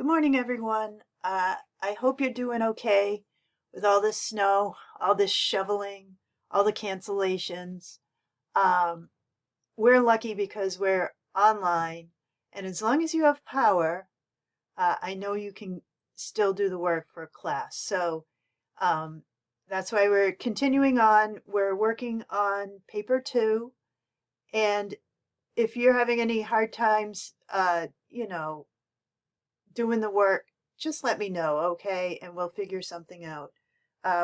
morning, everyone. I hope you're doing okay with all this snow, all this shoveling, all the cancellations. Um, we're lucky because we're online, and as long as you have power, I know you can still do the work for class. So um, that's why we're continuing on. We're working on paper two, and if you're having any hard times, doing the work, just let me know, okay? And we'll figure something out.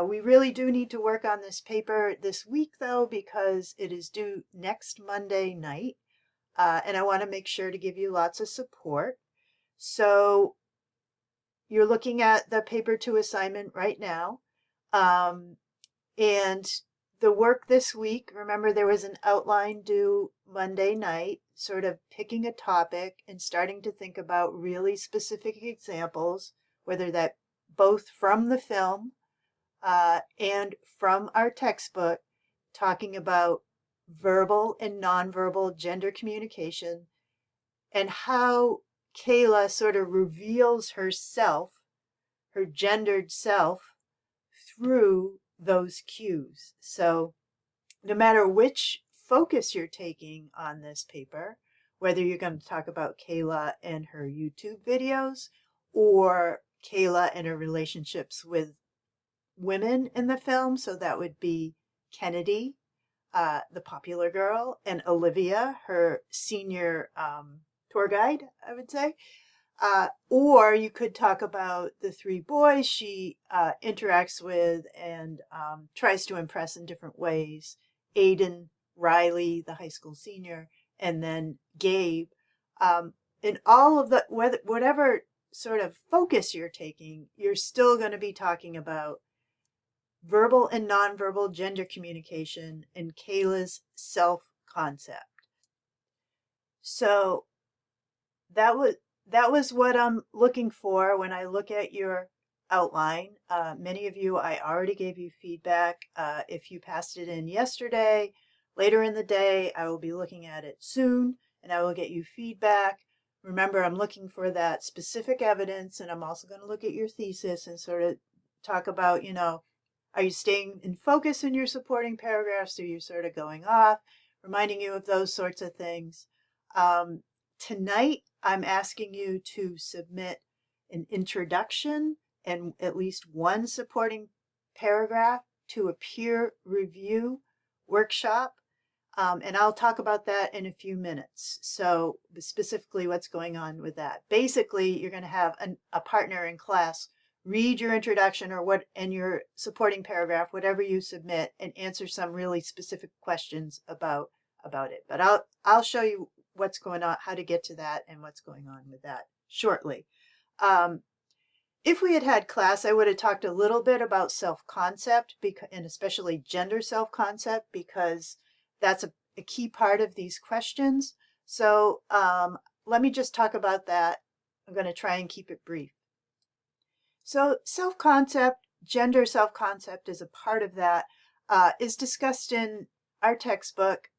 We really do need to work on this paper this week, though, because it is due next Monday night. And I want to make sure to give you lots of support. So you're looking at the paper two assignment right now. Um, and the work this week, remember there was an outline due Monday night, sort of picking a topic and starting to think about really specific examples, whether that both from the film and from our textbook, talking about verbal and nonverbal gender communication and how Kayla sort of reveals herself, her gendered self, through those cues. So no matter which focus you're taking on this paper, whether you're going to talk about Kayla and her YouTube videos or Kayla and her relationships with women in the film, so that would be Kennedy, the popular girl, and Olivia, her senior tour guide, I would say. Or you could talk about the three boys she interacts with and tries to impress in different ways. Aiden, Riley, the high school senior, and then Gabe. In all of the, whatever sort of focus you're taking, you're still going to be talking about verbal and nonverbal gender communication and Kayla's self-concept. So that was what I'm looking for when I look at your outline. Many of you, I already gave you feedback. If you passed it in yesterday, later in the day, I will be looking at it soon and I will get you feedback. Remember, I'm looking for that specific evidence, and I'm also going to look at your thesis and sort of talk about, are you staying in focus in your supporting paragraphs? Are you sort of going off? Reminding you of those sorts of things. Tonight, I'm asking you to submit an introduction and at least one supporting paragraph to a peer review workshop. And I'll talk about that in a few minutes. So specifically what's going on with that. Basically, you're going to have a partner in class read your introduction or what and your supporting paragraph, whatever you submit, and answer some really specific questions about it. But I'll show you what's going on, how to get to that, and what's going on with that shortly. If we had had class, I would have talked a little bit about self-concept, and especially gender self-concept, because that's a key part of these questions. So let me just talk about that. I'm going to try and keep it brief. So self-concept, gender self-concept is a part of that, is discussed in our textbook,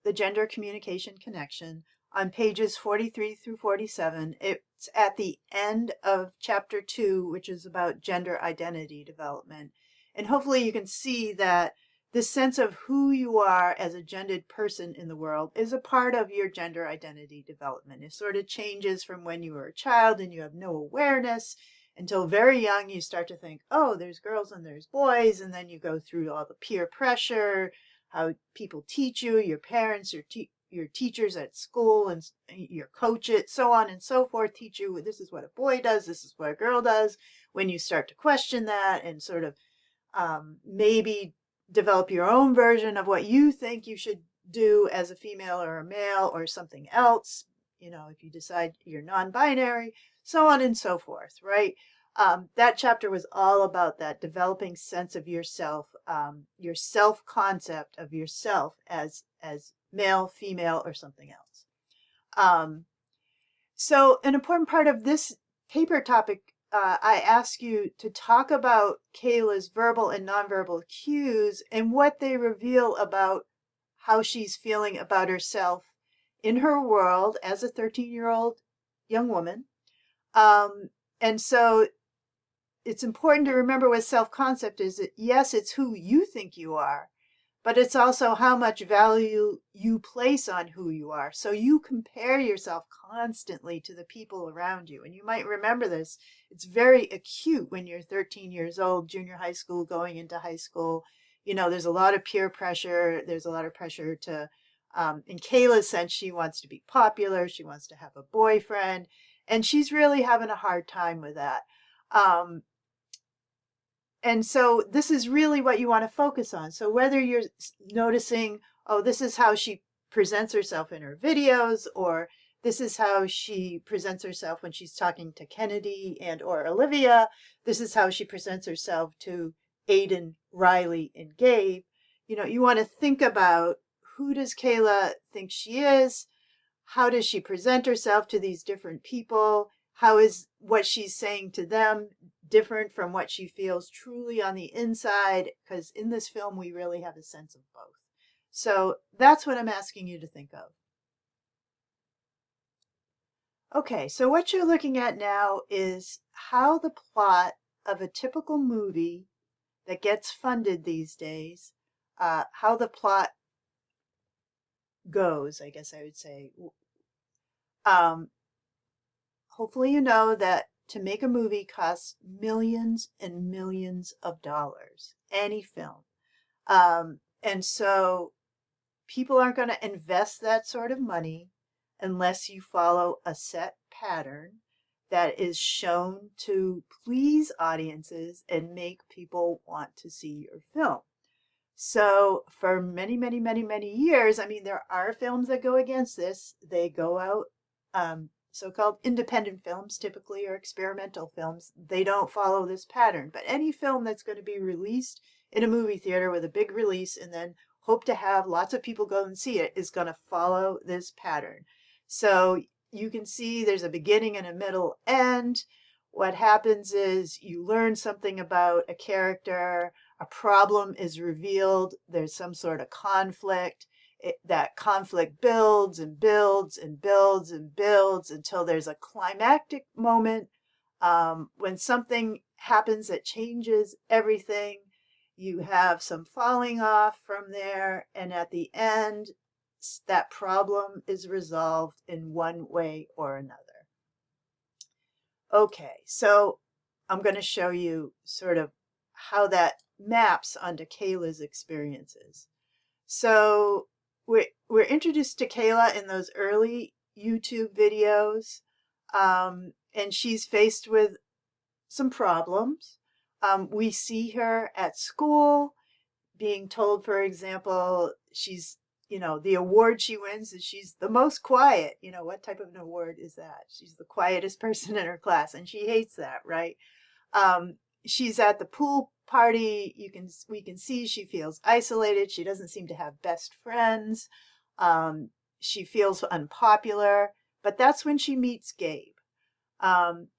The Gender Communication Connection, on pages 43 through 47. It's at the end of chapter 2, which is about gender identity development. And hopefully you can see that this sense of who you are as a gendered person in the world is a part of your gender identity development. It sort of changes from when you were a child and you have no awareness until very young. You start to think, oh, there's girls and there's boys, and then you go through all the peer pressure, how people teach you, your parents, your teachers at school, and your coaches, so on and so forth, teach you this is what a boy does, this is what a girl does. When you start to question that and sort of maybe develop your own version of what you think you should do as a female or a male or something else, if you decide you're non-binary, so on and so forth, right? That chapter was all about that developing sense of yourself, your self-concept of yourself as male, female, or something else. So an important part of this paper topic, I ask you to talk about Kayla's verbal and nonverbal cues and what they reveal about how she's feeling about herself in her world as a 13-year-old young woman, Um, and so it's important to remember with self-concept is that yes, it's who you think you are, but it's also how much value you place on who you are. So you compare yourself constantly to the people around you. And you might remember this. It's very acute when you're 13 years old, junior high school, going into high school. You know, there's a lot of peer pressure. There's a lot of pressure to, in Kayla's sense, she wants to be popular. She wants to have a boyfriend. And she's really having a hard time with that. Um, and so this is really what you want to focus on. So whether you're noticing, oh, this is how she presents herself in her videos, or this is how she presents herself when she's talking to Kennedy and or Olivia, this is how she presents herself to Aiden, Riley, and Gabe. You know, you want to think about, who does Kayla think she is? How does she present herself to these different people? How is what she's saying to them different from what she feels truly on the inside? Because in this film, we really have a sense of both. So that's what I'm asking you to think of. Okay, so what you're looking at now is how the plot of a typical movie that gets funded these days, how the plot goes, I guess I would say. Um, Hopefully you know that to make a movie costs millions and millions of dollars, any film. And so people aren't going to invest that sort of money unless you follow a set pattern that is shown to please audiences and make people want to see your film. So for many, many, many, many years, I mean, there are films that go against this. They go out, so-called independent films, typically, or experimental films. They don't follow this pattern. But any film that's going to be released in a movie theater with a big release and then hope to have lots of people go and see it is going to follow this pattern. So you can see there's a beginning and a middle end. What happens is you learn something about a character, a problem is revealed, there's some sort of conflict. That conflict builds and builds and builds and builds until there's a climactic moment, when something happens that changes everything. You have some falling off from there, and at the end, that problem is resolved in one way or another. Okay, so I'm going to show you sort of how that maps onto Kayla's experiences. So we're introduced to Kayla in those early YouTube videos, and she's faced with some problems. We see her at school being told, for example, she's, you know, the award she wins is she's the most quiet. You know, what type of an award is that? She's the quietest person in her class, and she hates that, right? Um, she's at the pool party. We can see she feels isolated. She doesn't seem to have best friends. She feels unpopular, but that's when she meets Gabe.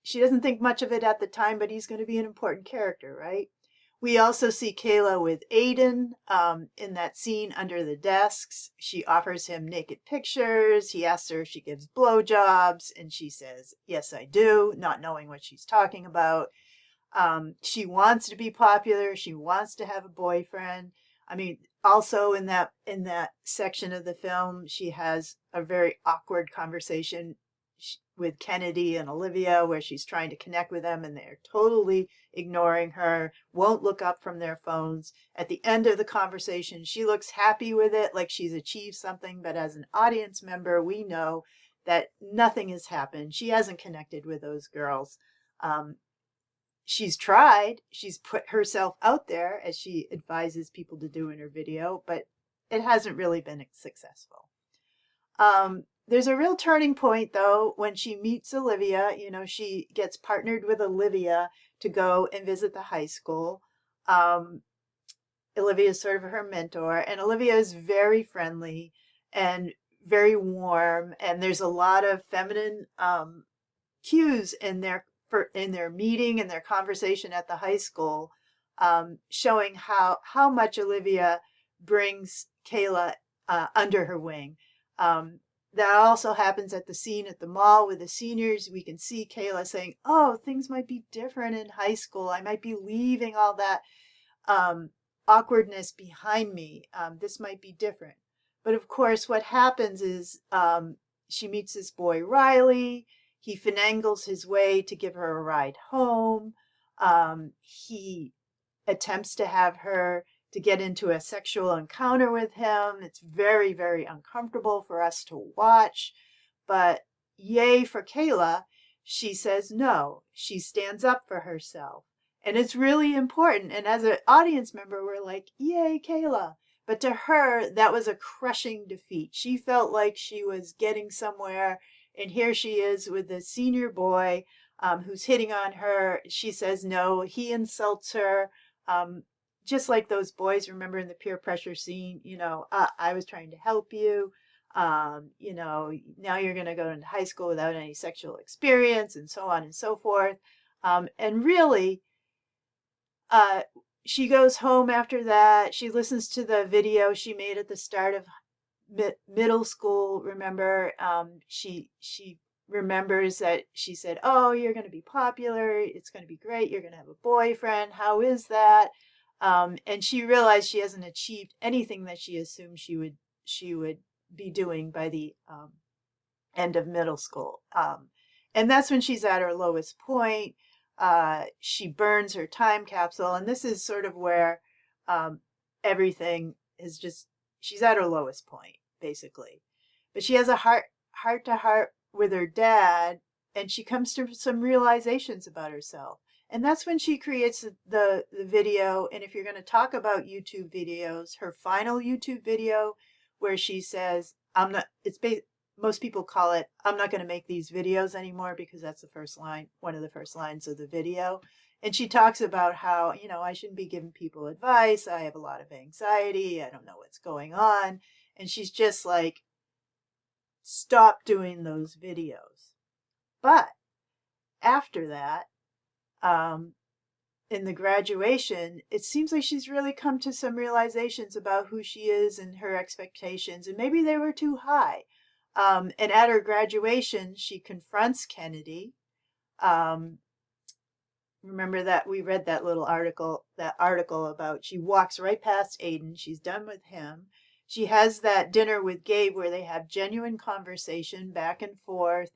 She doesn't think much of it at the time, but he's going to be an important character, right? We also see Kayla with Aiden, in that scene under the desks. She offers him naked pictures. He asks her if she gives blowjobs, and she says, "Yes, I do," not knowing what she's talking about. She wants to be popular. She wants to have a boyfriend. I mean, also in that section of the film, she has a very awkward conversation with Kennedy and Olivia, where she's trying to connect with them, and they're totally ignoring her. Won't look up from their phones. At the end of the conversation, she looks happy with it, like she's achieved something. But as an audience member, we know that nothing has happened. She hasn't connected with those girls. Um, she's tried, she's put herself out there as she advises people to do in her video, but it hasn't really been successful. There's a real turning point though when she meets Olivia. You know, she gets partnered with Olivia to go and visit the high school. Um, Olivia is sort of her mentor, and Olivia is very friendly and very warm, and there's a lot of feminine cues in their meeting and their conversation at the high school, showing how much Olivia brings Kayla under her wing. Um, that also happens at the scene at the mall with the seniors. We can see Kayla saying, oh, things might be different in high school. I might be leaving all that um, awkwardness behind me. This might be different. But of course, what happens is she meets this boy, Riley. He finagles his way to give her a ride home. He attempts to have her to get into a sexual encounter with him. It's very, very uncomfortable for us to watch. But yay for Kayla, she says no. She stands up for herself. And it's really important. And as an audience member, we're like, yay, Kayla. But to her, that was a crushing defeat. She felt like she was getting somewhere. And here she is with the senior boy who's hitting on her. She says no. He insults her. Um, just like those boys, remember in the peer pressure scene, I was trying to help you. Now you're going to go into high school without any sexual experience and so on and so forth. And really, she goes home after that. She listens to the video she made at the start of middle school. Remember, she remembers that she said, "Oh, you're going to be popular. It's going to be great. You're going to have a boyfriend. How is that?" And she realized she hasn't achieved anything that she assumed she would be doing by the end of middle school. And that's when she's at her lowest point. She burns her time capsule, and this is sort of where everything is just, she's at her lowest point, basically. But she has a heart to heart with her dad, and she comes to some realizations about herself. And that's when she creates the video. And if you're going to talk about YouTube videos, her final YouTube video where she says, I'm not, most people call it, I'm not going to make these videos anymore, because that's the first line, one of the first lines of the video. And she talks about how, I shouldn't be giving people advice. I have a lot of anxiety. I don't know what's going on. And she's just like, stop doing those videos. But after that, in the graduation, it seems like she's really come to some realizations about who she is and her expectations, and maybe they were too high. And at her graduation, she confronts Kennedy. Remember that we read that article about, she walks right past Aiden. She's done with him. She has that dinner with Gabe where they have genuine conversation back and forth.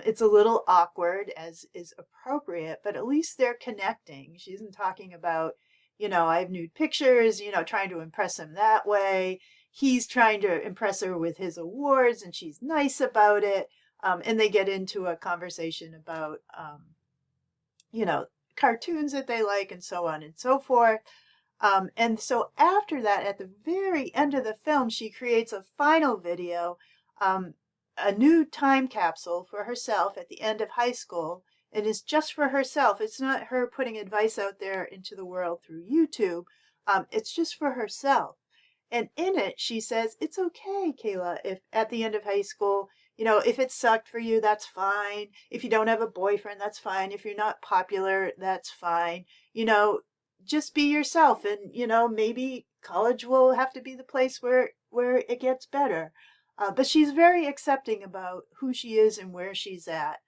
It's a little awkward, as is appropriate, but at least they're connecting. She isn't talking about, I have nude pictures, trying to impress him that way. He's trying to impress her with his awards, and she's nice about it. And they get into a conversation about, cartoons that they like and so on and so forth. And so after that, at the very end of the film, she creates a final video, a new time capsule for herself at the end of high school. And it's just for herself. It's not her putting advice out there into the world through YouTube. It's just for herself. And in it, she says, it's okay, Kayla, if at the end of high school, if it sucked for you, that's fine. If you don't have a boyfriend, that's fine. If you're not popular, that's fine. Just be yourself. And, maybe college will have to be the place where it gets better. But she's very accepting about who she is and where she's at.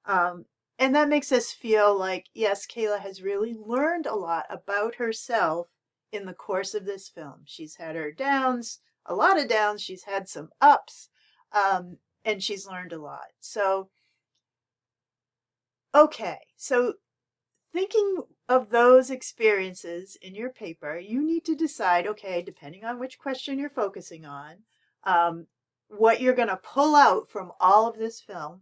And that makes us feel like, yes, Kayla has really learned a lot about herself in the course of this film. She's had her downs, a lot of downs. She's had some ups, and she's learned a lot. So, okay. So thinking of those experiences in your paper, you need to decide, okay, depending on which question you're focusing on, what you're going to pull out from all of this film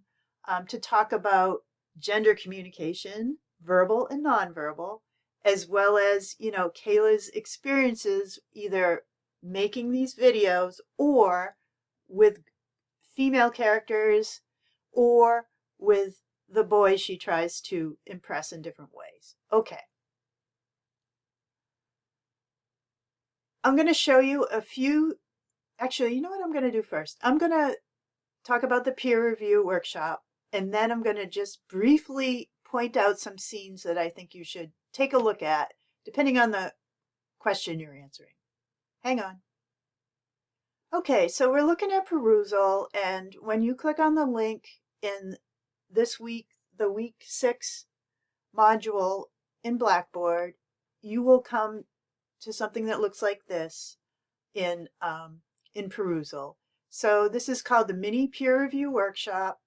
to talk about gender communication, verbal and nonverbal, as well as, Kayla's experiences either making these videos or with female characters or with the boys she tries to impress in different ways. Okay. I'm going to show you a few. Actually, you know what I'm going to do first? I'm going to talk about the peer review workshop, and then I'm going to just briefly point out some scenes that I think you should take a look at, depending on the question you're answering. Hang on. Okay, so we're looking at perusal, and when you click on the link in this week, the week 6 module in Blackboard, you will come to something that looks like this in perusal. So this is called the mini peer review workshop.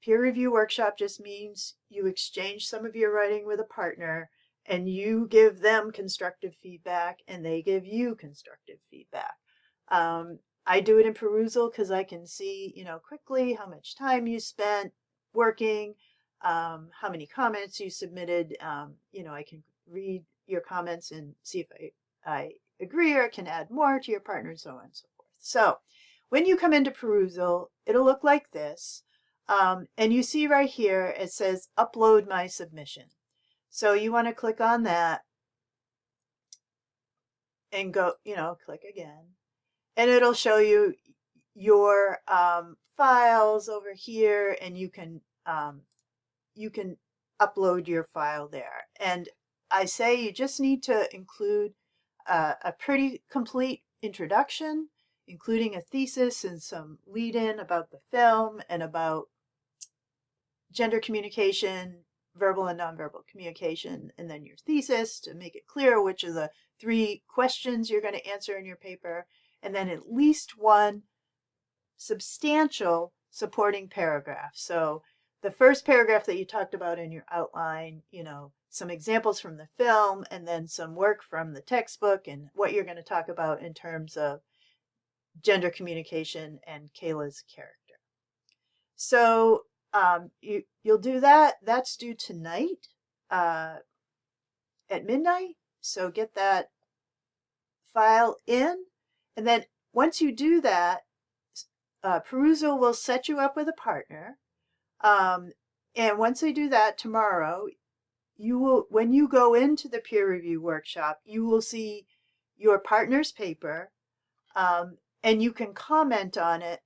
Peer review workshop just means you exchange some of your writing with a partner and you give them constructive feedback and they give you constructive feedback. I do it in perusal because I can see, quickly how much time you spent working, how many comments you submitted. I can read your comments and see if I agree or can add more to your partner, so on and so forth. So when you come into perusal, it'll look like this. And you see right here, it says upload my submission. So you want to click on that and go, click again. And it'll show you your files over here, and you can upload your file there. And I say you just need to include a pretty complete introduction, including a thesis and some lead-in about the film and about gender communication, verbal and nonverbal communication, and then your thesis to make it clear which of the 3 questions you're going to answer in your paper, and then at least one substantial supporting paragraph. So the first paragraph that you talked about in your outline, some examples from the film, and then some work from the textbook and what you're going to talk about in terms of gender communication and Kayla's character. So you'll do that. That's due tonight at midnight. So get that file in. And then once you do that, Perusal will set you up with a partner. And once they do that tomorrow, when you go into the peer review workshop, you will see your partner's paper, and you can comment on it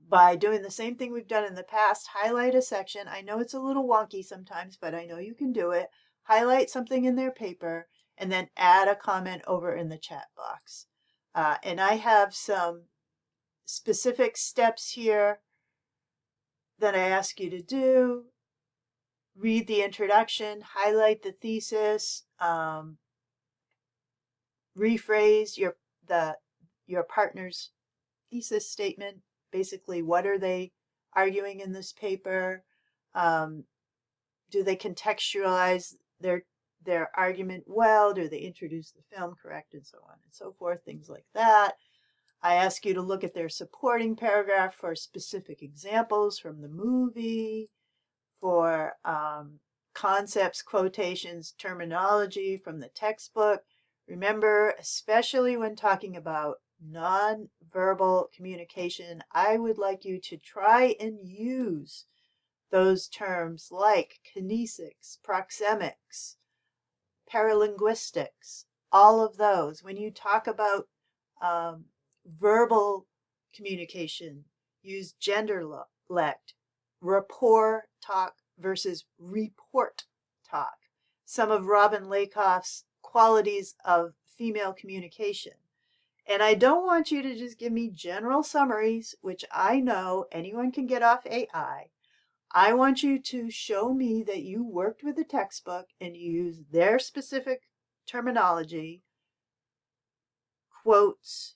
by doing the same thing we've done in the past. Highlight a section. I know it's a little wonky sometimes, but I know you can do it. Highlight something in their paper and then add a comment over in the chat box. And I have some specific steps here that I ask you to do. Read the introduction, highlight the thesis, rephrase your partner's thesis statement. Basically, what are they arguing in this paper? Do they contextualize their argument well? Do they introduce the film correct, and so on and so forth, things like that. I ask you to look at their supporting paragraph for specific examples from the movie, for concepts, quotations, terminology from the textbook. Remember, especially when talking about nonverbal communication, I would like you to try and use those terms like kinesics, proxemics, paralinguistics, all of those. When you talk about verbal communication, use genderlect, rapport talk versus report talk. Some of Robin Lakoff's qualities of female communication. And I don't want you to just give me general summaries, which I know anyone can get off AI. I want you to show me that you worked with the textbook and you used their specific terminology, quotes,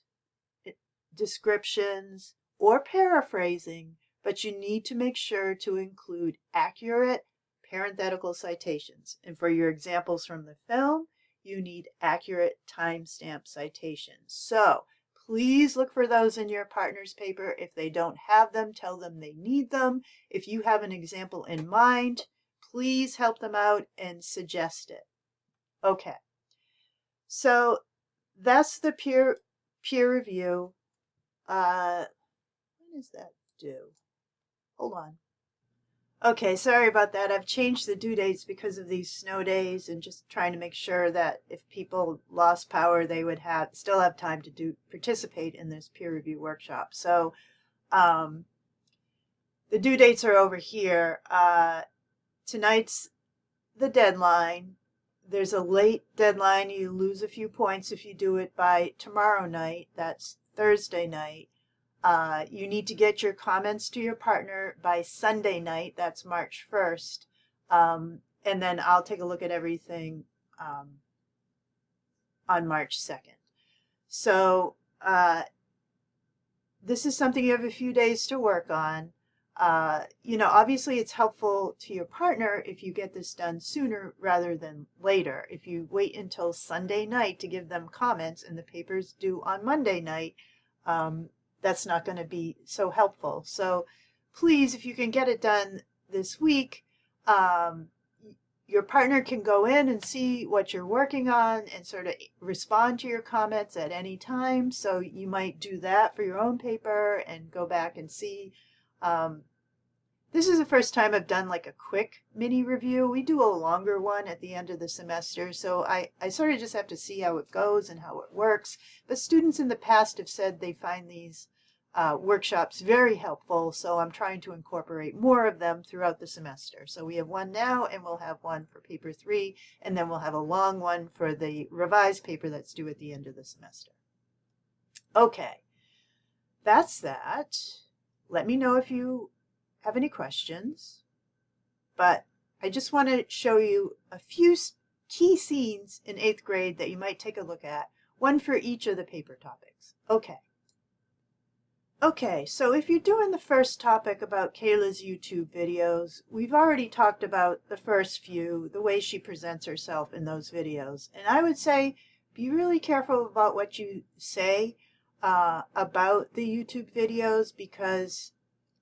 descriptions, or paraphrasing, but you need to make sure to include accurate parenthetical citations. And for your examples from the film, you need accurate timestamp citations. So please look for those in your partner's paper. If they don't have them, tell them they need them. If you have an example in mind, please help them out and suggest it. Okay, so that's the peer review. When is that due? Hold on. Okay, sorry about that. I've changed the due dates because of these snow days and just trying to make sure that if people lost power, they would still have time to participate in this peer review workshop. So the due dates are over here. Tonight's the deadline. There's a late deadline. You lose a few points if you do it by tomorrow night. That's Thursday night. You need to get your comments to your partner by Sunday night. That's March 1st. And then I'll take a look at everything on March 2nd. So this is something you have a few days to work on. Obviously it's helpful to your partner if you get this done sooner rather than later. If you wait until Sunday night to give them comments and the paper's due on Monday night, that's not going to be so helpful. So please, if you can get it done this week, your partner can go in and see what you're working on and sort of respond to your comments at any time. So you might do that for your own paper and go back and see. This is the first time I've done like a quick mini review. We do a longer one at the end of the semester. So I sort of just have to see how it goes and how it works. But students in the past have said they find these workshops very helpful, so I'm trying to incorporate more of them throughout the semester. So we have one now, and we'll have one for paper 3, and then we'll have a long one for the revised paper that's due at the end of the semester. Okay, that's that. Let me know if you have any questions, but I just want to show you a few key scenes in 8th grade that you might take a look at, one for each of the paper topics. Okay, so if you're doing the first topic about Kayla's YouTube videos, we've already talked about the first few, the way she presents herself in those videos. And I would say be really careful about what you say about the YouTube videos, because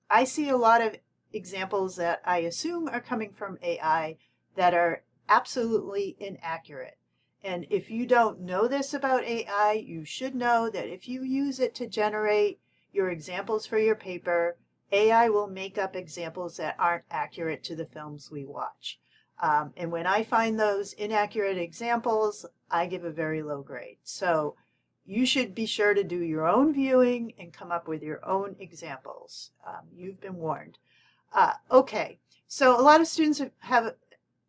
I see a lot of examples that I assume are coming from AI that are absolutely inaccurate. And if you don't know this about AI, you should know that if you use it to generate your examples for your paper, AI will make up examples that aren't accurate to the films we watch. And when I find those inaccurate examples, I give a very low grade. So you should be sure to do your own viewing and come up with your own examples. You've been warned. Okay, so a lot of students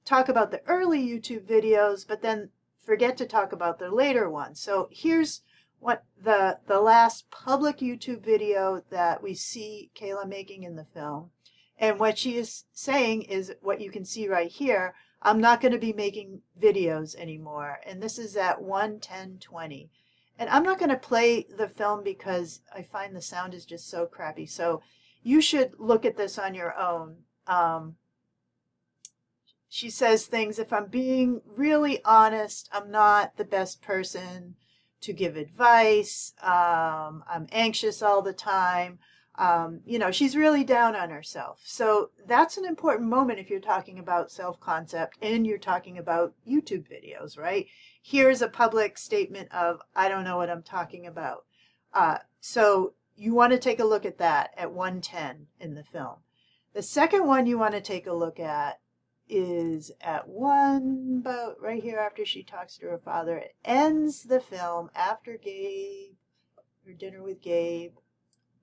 talk about the early YouTube videos, but then forget to talk about the later ones. So here's what the last public YouTube video that we see Kayla making in the film. And what she is saying is what you can see right here. I'm not going to be making videos anymore. And this is at 1:10:20. And I'm not going to play the film because I find the sound is just so crappy. So you should look at this on your own. She says things, if I'm being really honest, I'm not the best person to give advice. I'm anxious all the time. She's really down on herself. So that's an important moment if you're talking about self-concept and you're talking about YouTube videos, right? Here's a public statement of, I don't know what I'm talking about. So you want to take a look at that at 1:10 in the film. The second one you want to take a look at is at about right here after she talks to her father. It ends the film after her dinner with Gabe.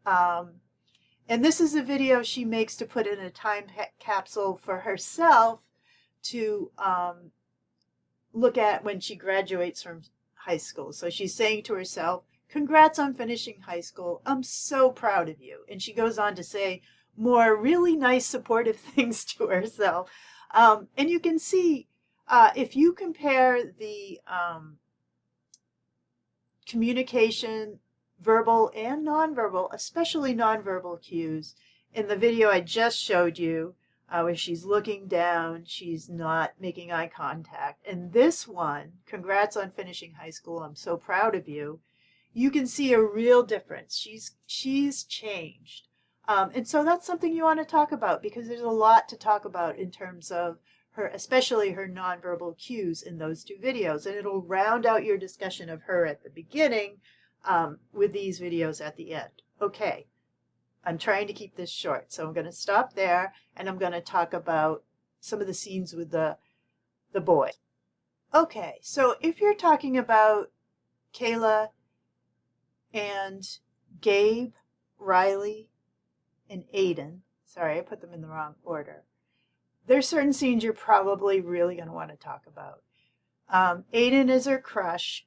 And this is a video she makes to put in a time capsule for herself to look at when she graduates from high school. So she's saying to herself, congrats on finishing high school. I'm so proud of you. And she goes on to say more really nice supportive things to herself. And you can see if you compare the communication, verbal and nonverbal, especially nonverbal cues, in the video I just showed you, where she's looking down, she's not making eye contact. And this one, congrats on finishing high school, I'm so proud of you, you can see a real difference. She's changed. And so that's something you want to talk about, because there's a lot to talk about in terms of her, especially her nonverbal cues in those two videos. And it'll round out your discussion of her at the beginning with these videos at the end. Okay, I'm trying to keep this short, so I'm going to stop there and I'm going to talk about some of the scenes with the boy. Okay, so if you're talking about Kayla and Gabe, Riley, and Aiden, sorry, I put them in the wrong order. There's certain scenes you're probably really going to want to talk about. Aiden is her crush,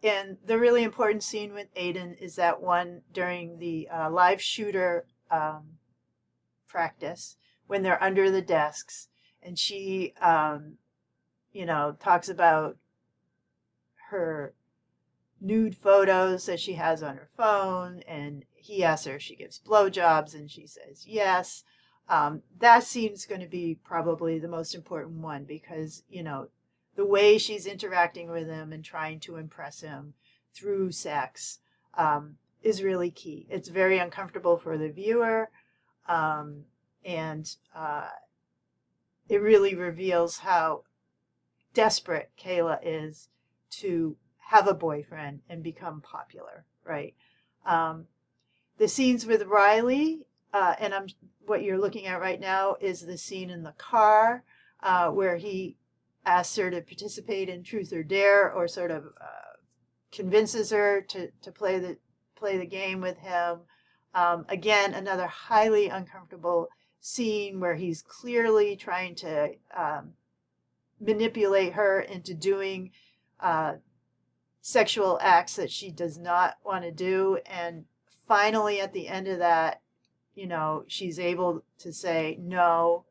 And the really important scene with Aiden is that one during the live shooter practice when they're under the desks, and she, talks about her nude photos that she has on her phone, and he asks her if she gives blowjobs, and she says yes. That scene's going to be probably the most important one because, the way she's interacting with him and trying to impress him through sex is really key. It's very uncomfortable for the viewer, and it really reveals how desperate Kayla is to have a boyfriend and become popular, right? The scenes with Riley, and what you're looking at right now is the scene in the car where he asks her to participate in Truth or Dare, or sort of convinces her to play the game with him. Again, another highly uncomfortable scene where he's clearly trying to manipulate her into doing sexual acts that she does not want to do. And finally, at the end of that, she's able to say, no,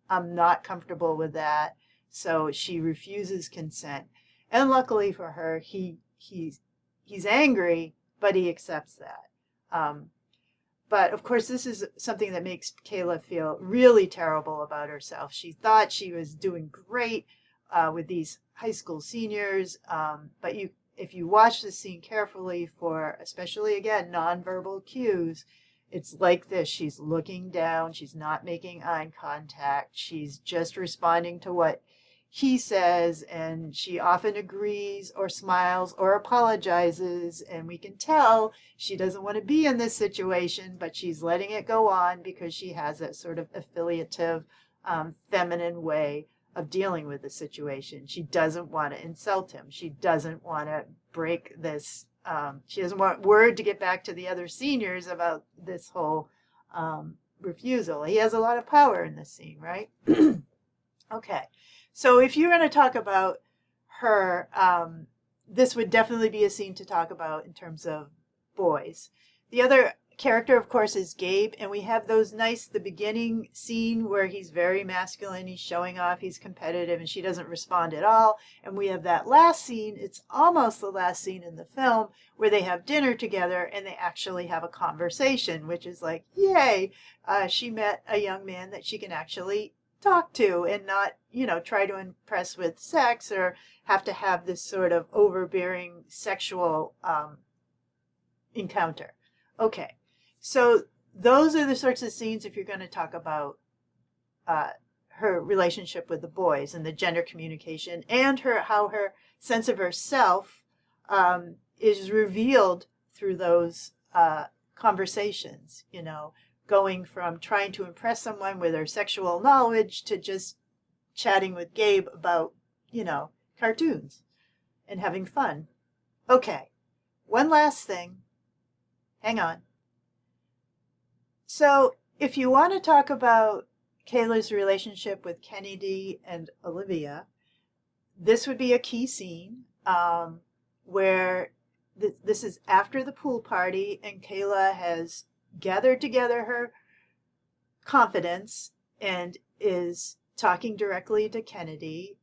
I'm not comfortable with that. So she refuses consent. And luckily for her, he's angry, but he accepts that. But of course, this is something that makes Kayla feel really terrible about herself. She thought she was doing great with these high school seniors, but if you watch the scene carefully for, especially again, nonverbal cues, it's like this. She's looking down. She's not making eye contact. She's just responding to what he says, and she often agrees or smiles or apologizes, and we can tell she doesn't want to be in this situation, but she's letting it go on because she has that sort of affiliative, feminine way of dealing with the situation. She doesn't want to insult him. She doesn't want to break this. She doesn't want word to get back to the other seniors about this whole refusal. He has a lot of power in this scene, right? Okay. So if you're going to talk about her, this would definitely be a scene to talk about in terms of boys. The other character, of course, is Gabe, and we have the beginning scene where he's very masculine, he's showing off, he's competitive, and she doesn't respond at all. And we have that last scene, it's almost the last scene in the film, where they have dinner together and they actually have a conversation, which is like, yay, she met a young man that she can actually talk to and not, try to impress with sex or have to have this sort of overbearing sexual encounter. Okay, so those are the sorts of scenes if you're going to talk about her relationship with the boys and the gender communication and how her sense of herself is revealed through those conversations, going from trying to impress someone with her sexual knowledge to just chatting with Gabe about, cartoons and having fun. Okay, one last thing. Hang on. So if you want to talk about Kayla's relationship with Kennedy and Olivia, this would be a key scene where this is after the pool party and Kayla has gathered together her confidence and is talking directly to Kennedy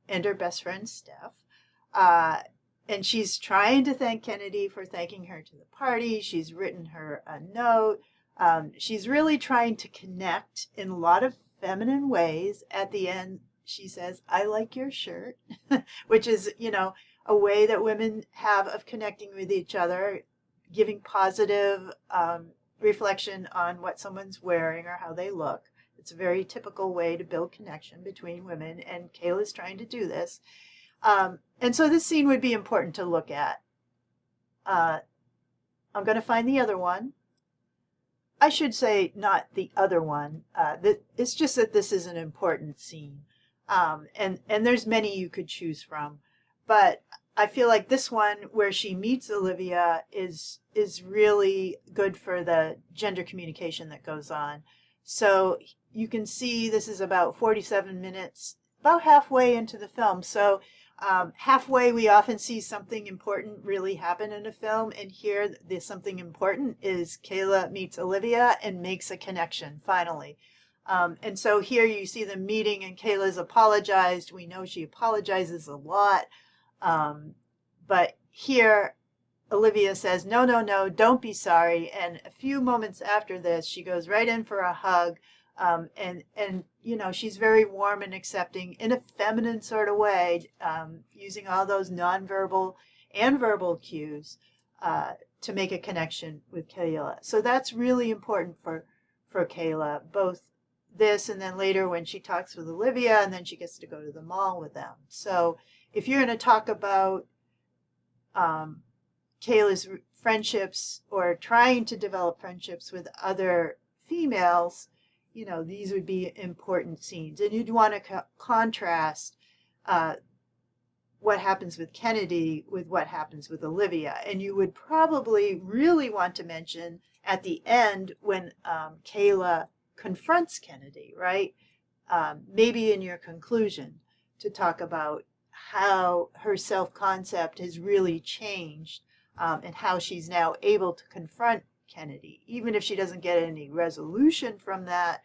and her best friend Steph. And she's trying to thank Kennedy for thanking her to the party. She's written her a note. She's really trying to connect in a lot of feminine ways. At the end, she says, I like your shirt, which is, a way that women have of connecting with each other, giving positive reflection on what someone's wearing or how they look. It's a very typical way to build connection between women, and Kayla's trying to do this. And so this scene would be important to look at. I'm going to find the other one. I should say not the other one. It's just that this is an important scene. And there's many you could choose from. But I feel like this one where she meets Olivia is really good for the gender communication that goes on. So you can see this is about 47 minutes, about halfway into the film. So Halfway, we often see something important really happen in a film, and here, there's something important is Kayla meets Olivia and makes a connection, finally. And so here you see them meeting, and Kayla's apologized. We know she apologizes a lot. But here, Olivia says, no, no, no, don't be sorry. And a few moments after this, she goes right in for a hug. And you know, she's very warm and accepting in a feminine sort of way, using all those nonverbal and verbal cues to make a connection with Kayla. So that's really important for Kayla, both this and then later when she talks with Olivia and then she gets to go to the mall with them. So if you're going to talk about Kayla's friendships or trying to develop friendships with other females, you know, these would be important scenes. And you'd want to contrast what happens with Kennedy with what happens with Olivia. And you would probably really want to mention at the end when Kayla confronts Kennedy, right? Maybe in your conclusion to talk about how her self-concept has really changed, and how she's now able to confront Kennedy. Even if she doesn't get any resolution from that,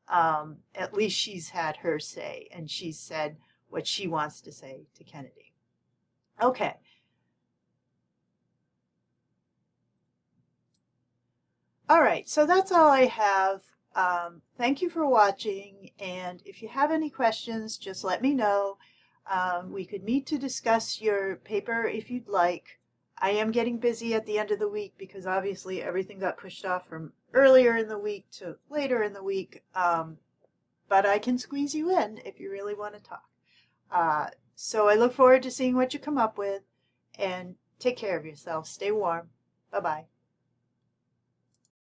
at least she's had her say, and she's said what she wants to say to Kennedy. Okay. All right, so that's all I have. Thank you for watching, and if you have any questions, just let me know. We could meet to discuss your paper if you'd like. I am getting busy at the end of the week because obviously everything got pushed off from earlier in the week to later in the week, but I can squeeze you in if you really want to talk. So I look forward to seeing what you come up with, and take care of yourself. Stay warm. Bye-bye.